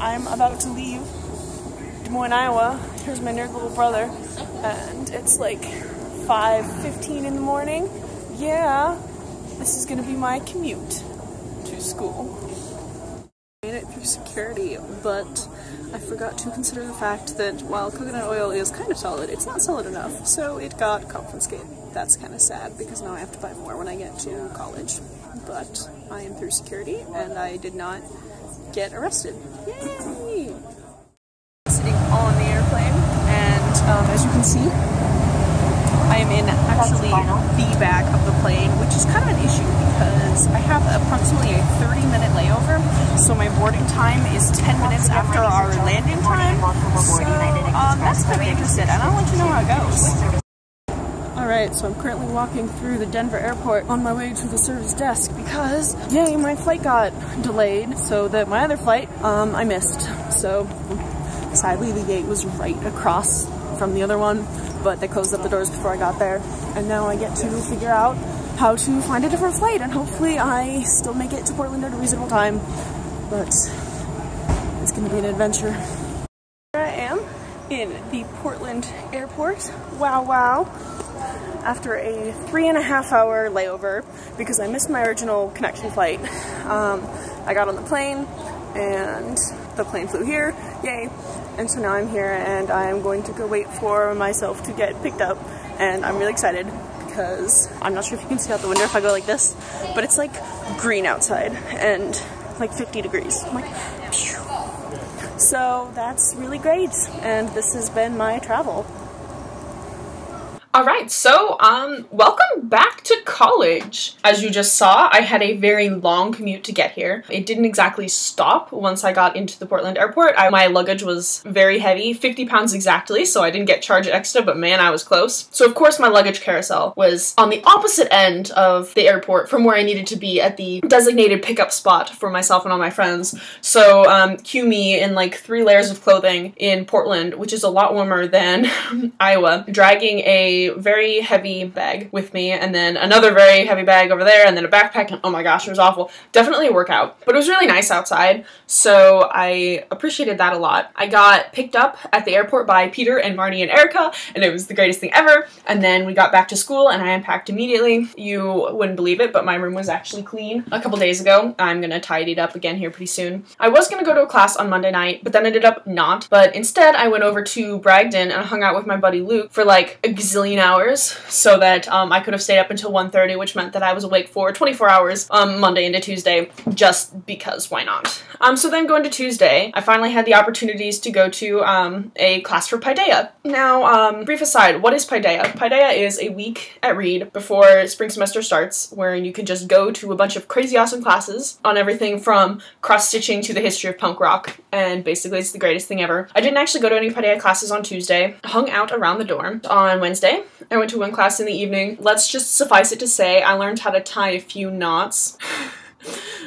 I'm about to leave Des Moines, Iowa. Here's my nerd little brother, and it's like 5:15 in the morning. Yeah, this is gonna be my commute to school. Made it through security, but I forgot to consider the fact that while coconut oil is kind of solid, it's not solid enough, so it got confiscated. That's kind of sad because now I have to buy more when I get to college. But I am through security and I did not get arrested. Yay! Sitting on the airplane, and as you can see, I am in actually the back of the plane, which is kind of an issue because I have approximately a 30-minute layover, so my boarding time is 10 minutes after our landing time, so that's going to be interesting, and I'll let you know how it goes. Alright, so I'm currently walking through the Denver airport on my way to the service desk because, yay, my flight got delayed, so that my other flight, I missed. So, sadly the gate was right across from the other one, but they closed up the doors before I got there, and now I get to figure out how to find a different flight, and hopefully I still make it to Portland at a reasonable time, but it's gonna be an adventure. Here I am in the Portland airport. Wow, wow. After a 3.5-hour layover because I missed my original connection flight. I got on the plane and the plane flew here, yay, and so now I'm here and I'm going to go wait for myself to get picked up, and I'm really excited because I'm not sure if you can see out the window if I go like this, but it's like green outside and like 50 degrees. I'm like, phew. So that's really great, and this has been my travel. Alright, so, welcome back to college. As you just saw, I had a very long commute to get here. It didn't exactly stop once I got into the Portland airport. My luggage was very heavy, 50 pounds exactly, so I didn't get charged extra, but man, I was close. So of course my luggage carousel was on the opposite end of the airport from where I needed to be at the designated pickup spot for myself and all my friends. So, cue me in like 3 layers of clothing in Portland, which is a lot warmer than Iowa, dragging a very heavy bag with me, and then another very heavy bag over there, and then a backpack, and oh my gosh, it was awful. Definitely a workout, but it was really nice outside, so I appreciated that a lot. I got picked up at the airport by Peter and Marnie and Erica, and it was the greatest thing ever, and then we got back to school, and I unpacked immediately. You wouldn't believe it, but my room was actually clean a couple days ago. I'm gonna tidy it up again here pretty soon. I was gonna go to a class on Monday night, but then ended up not, but instead I went over to Bragdon and hung out with my buddy Luke for like a gazillion hours so that I could have stayed up until 1:30, which meant that I was awake for 24 hours Monday into Tuesday, just because why not? So then going to Tuesday, I finally had the opportunities to go to a class for Paideia. Now, brief aside, what is Paideia? Paideia is a week at Reed before spring semester starts, where you can just go to a bunch of crazy awesome classes on everything from cross-stitching to the history of punk rock, and basically it's the greatest thing ever. I didn't actually go to any Paideia classes on Tuesday, hung out around the dorm. On Wednesday, I went to one class in the evening. Let's just suffice it to say I learned how to tie a few knots.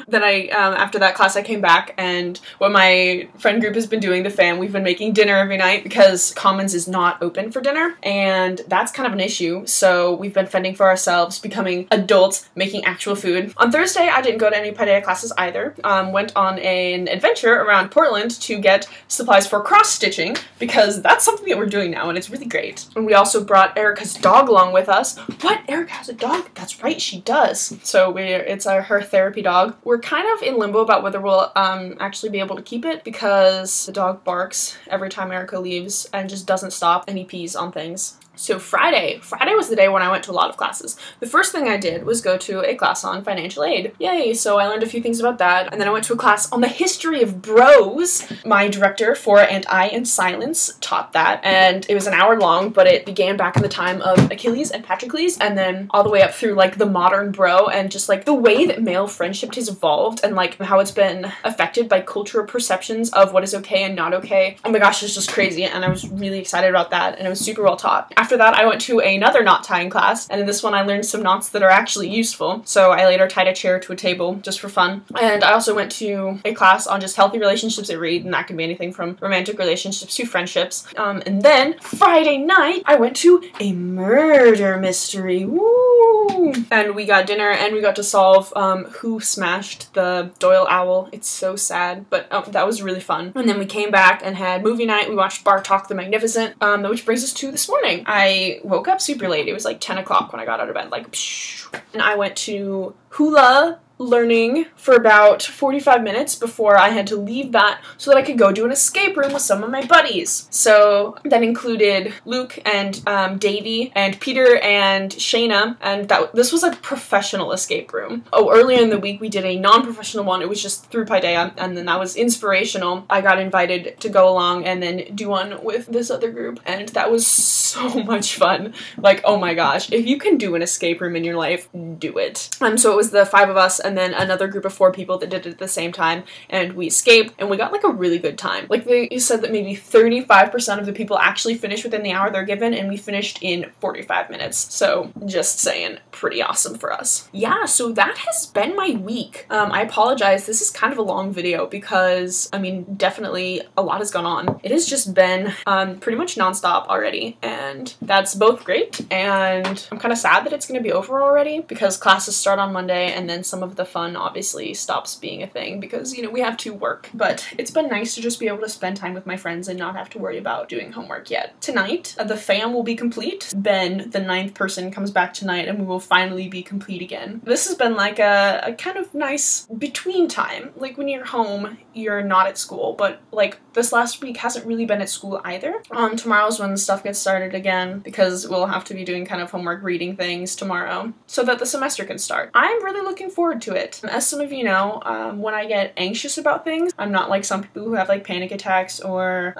Then after that class I came back, and what my friend group has been doing, the fam, we've been making dinner every night because Commons is not open for dinner, and that's kind of an issue, so we've been fending for ourselves, becoming adults, making actual food. On Thursday, I didn't go to any Paideia classes either. Went on an adventure around Portland to get supplies for cross-stitching, because that's something that we're doing now, and it's really great. And we also brought Erica's dog along with us. What? Erica has a dog? That's right, she does. So it's her therapy dog. We're kind of in limbo about whether we'll actually be able to keep it because the dog barks every time Erica leaves and just doesn't stop, and he pees on things. So Friday was the day when I went to a lot of classes. The first thing I did was go to a class on financial aid. Yay, so I learned a few things about that. And then I went to a class on the history of bros. My director for And I in Silence taught that, and it was an hour long, but it began back in the time of Achilles and Patroclus, and then all the way up through like the modern bro, and just like the way that male friendship has evolved, and like how it's been affected by cultural perceptions of what is okay and not okay. Oh my gosh, it's just crazy, and I was really excited about that, and it was super well taught. After that, I went to another knot tying class, and in this one I learned some knots that are actually useful. So I later tied a chair to a table just for fun. And I also went to a class on just healthy relationships at Reed, and that can be anything from romantic relationships to friendships. And then Friday night, I went to a murder mystery. Woo! And we got dinner, and we got to solve who smashed the Doyle owl. It's so sad, but that was really fun. And then we came back and had movie night. We watched Bartok the Magnificent, which brings us to this morning. I woke up super late. It was like 10 o'clock when I got out of bed, like, psh. And I went to hula learning for about 45 minutes before I had to leave that so that I could go do an escape room with some of my buddies. So that included Luke and Davey and Peter and Shayna, and this was a professional escape room. Oh, earlier in the week we did a non-professional one. It was just through Paideia, and then that was inspirational. I got invited to go along and then do one with this other group, and that was so much fun. Like, oh my gosh, if you can do an escape room in your life, do it. So it was the 5 of us and then another group of 4 people that did it at the same time, and we escaped, and we got like a really good time. Like, they said that maybe 35% of the people actually finished within the hour they're given, and we finished in 45 minutes. So just saying, pretty awesome for us. Yeah, so that has been my week. I apologize, this is kind of a long video because, I mean, definitely a lot has gone on. It has just been pretty much nonstop already, and that's both great, and I'm kind of sad that it's going to be over already because classes start on Monday, and then some of the fun obviously stops being a thing because, you know, we have to work. But it's been nice to just be able to spend time with my friends and not have to worry about doing homework yet. Tonight, the fam will be complete. Ben, the 9th person, comes back tonight, and we will finally be complete again. This has been like a kind of nice between time. Like, when you're home, you're not at school, but like this last week hasn't really been at school either. Tomorrow's when stuff gets started again because we'll have to be doing kind of homework reading things tomorrow so that the semester can start. I'm really looking forward to it. As some of you know, when I get anxious about things, I'm not like some people who have like panic attacks or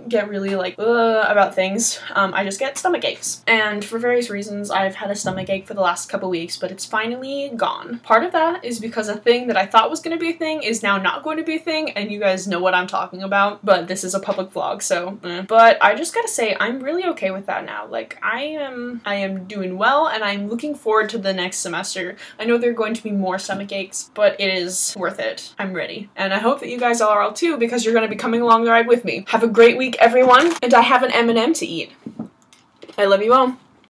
get really like about things. I just get stomach aches. And for various reasons, I've had a stomach ache for the last couple weeks, but it's finally gone. Part of that is because a thing that I thought was going to be a thing is now not going to be a thing, and you guys know what I'm talking about, but this is a public vlog, so But I just gotta say, I'm really okay with that now. Like, I am doing well, and I'm looking forward to the next semester. I know there are going to be more stomach aches, but it is worth it. I'm ready. And I hope that you guys are all too, because you're going to be coming along the ride with me. Have a great week, everyone, and I have an M&M to eat. I love you all.